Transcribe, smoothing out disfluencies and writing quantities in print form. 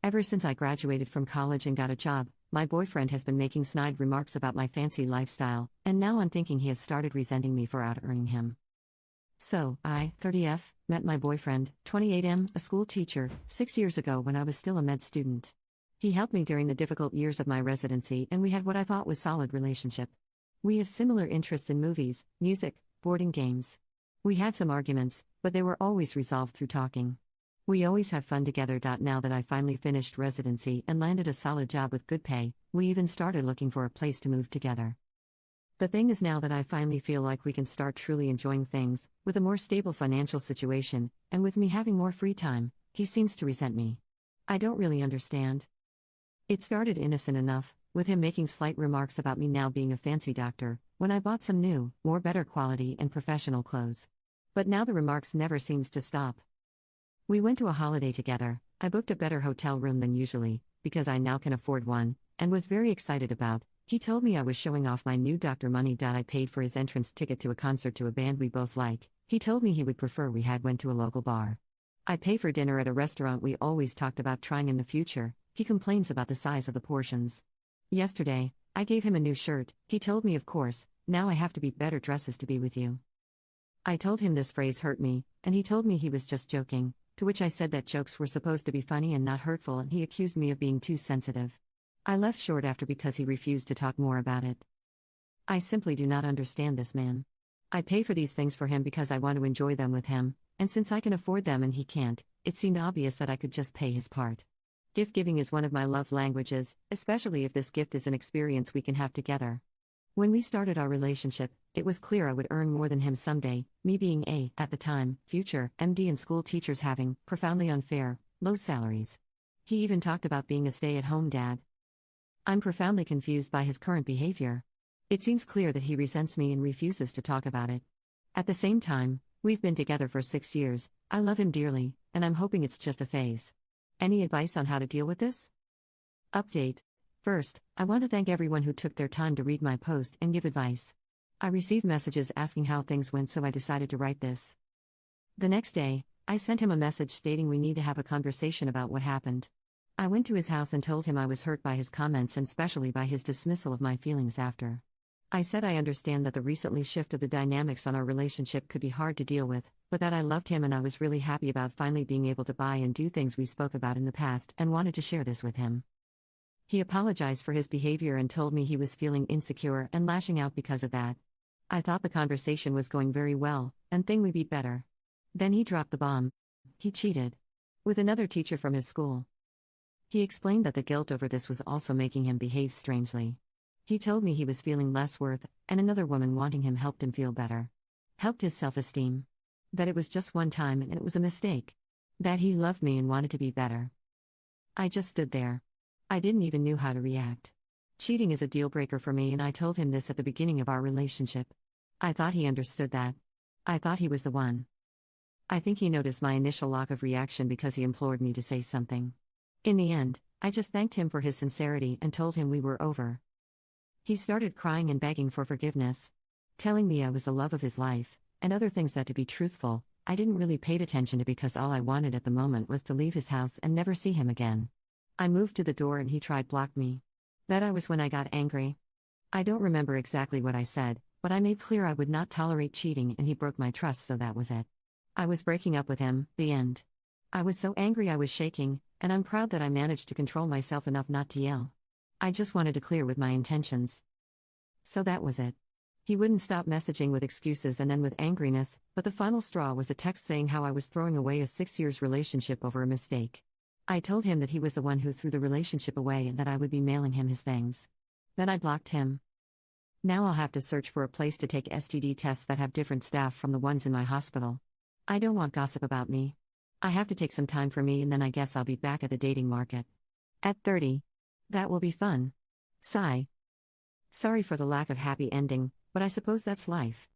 Ever since I graduated from college and got a job, my boyfriend has been making snide remarks about my fancy lifestyle, and now I'm thinking he has started resenting me for out-earning him. So, I, 30F, met my boyfriend, 28M, a school teacher, 6 years ago when I was still a med student. He helped me during the difficult years of my residency, and we had what I thought was solid relationship. We have similar interests in movies, music, boarding games. We had some arguments, but they were always resolved through talking. We always have fun together. Now that I finally finished residency and landed a solid job with good pay, we even started looking for a place to move together. The thing is, now that I finally feel like we can start truly enjoying things, with a more stable financial situation, and with me having more free time, he seems to resent me. I don't really understand. It started innocent enough, with him making slight remarks about me now being a fancy doctor, when I bought some new, more better quality and professional clothes. But now the remarks never seems to stop. We went to a holiday together. I booked a better hotel room than usually, because I now can afford one, and was very excited about. He told me I was showing off my new doctor money. I paid for his entrance ticket to a concert to a band we both like. He told me he would prefer we had went to a local bar. I pay for dinner at a restaurant we always talked about trying in the future. He complains about the size of the portions. Yesterday, I gave him a new shirt. He told me, of course, now I have to be better dresses to be with you. I told him this phrase hurt me, and he told me he was just joking, to which I said that jokes were supposed to be funny and not hurtful, and he accused me of being too sensitive. I left short after because he refused to talk more about it. I simply do not understand this man. I pay for these things for him because I want to enjoy them with him, and since I can afford them and he can't, it seemed obvious that I could just pay his part. Gift giving is one of my love languages, especially if this gift is an experience we can have together. When we started our relationship, it was clear I would earn more than him someday, me being a, at the time, future MD and school teachers having profoundly unfair, low salaries. He even talked about being a stay-at-home dad. I'm profoundly confused by his current behavior. It seems clear that he resents me and refuses to talk about it. At the same time, we've been together for 6 years, I love him dearly, and I'm hoping it's just a phase. Any advice on how to deal with this? Update. First, I want to thank everyone who took their time to read my post and give advice. I received messages asking how things went, so I decided to write this. The next day, I sent him a message stating we need to have a conversation about what happened. I went to his house and told him I was hurt by his comments and especially by his dismissal of my feelings after. I said I understand that the recently shift of the dynamics on our relationship could be hard to deal with, but that I loved him and I was really happy about finally being able to buy and do things we spoke about in the past and wanted to share this with him. He apologized for his behavior and told me he was feeling insecure and lashing out because of that. I thought the conversation was going very well, and thing would be better. Then he dropped the bomb. He cheated. With another teacher from his school. He explained that the guilt over this was also making him behave strangely. He told me he was feeling less worth, and another woman wanting him helped him feel better. Helped his self-esteem. That it was just one time and it was a mistake. That he loved me and wanted to be better. I just stood there. I didn't even know how to react. Cheating is a deal breaker for me, and I told him this at the beginning of our relationship. I thought he understood that. I thought he was the one. I think he noticed my initial lack of reaction because he implored me to say something. In the end, I just thanked him for his sincerity and told him we were over. He started crying and begging for forgiveness, telling me I was the love of his life, and other things that, to be truthful, I didn't really pay attention to because all I wanted at the moment was to leave his house and never see him again. I moved to the door and he tried to block me. That was when I got angry. I don't remember exactly what I said, but I made clear I would not tolerate cheating and he broke my trust, so that was it. I was breaking up with him, the end. I was so angry I was shaking, and I'm proud that I managed to control myself enough not to yell. I just wanted to clear with my intentions. So that was it. He wouldn't stop messaging with excuses and then with angriness, but the final straw was a text saying how I was throwing away a 6 years relationship over a mistake. I told him that he was the one who threw the relationship away and that I would be mailing him his things. Then I blocked him. Now I'll have to search for a place to take STD tests that have different staff from the ones in my hospital. I don't want gossip about me. I have to take some time for me, and then I guess I'll be back at the dating market. At 30. That will be fun. Sigh. Sorry for the lack of happy ending, but I suppose that's life.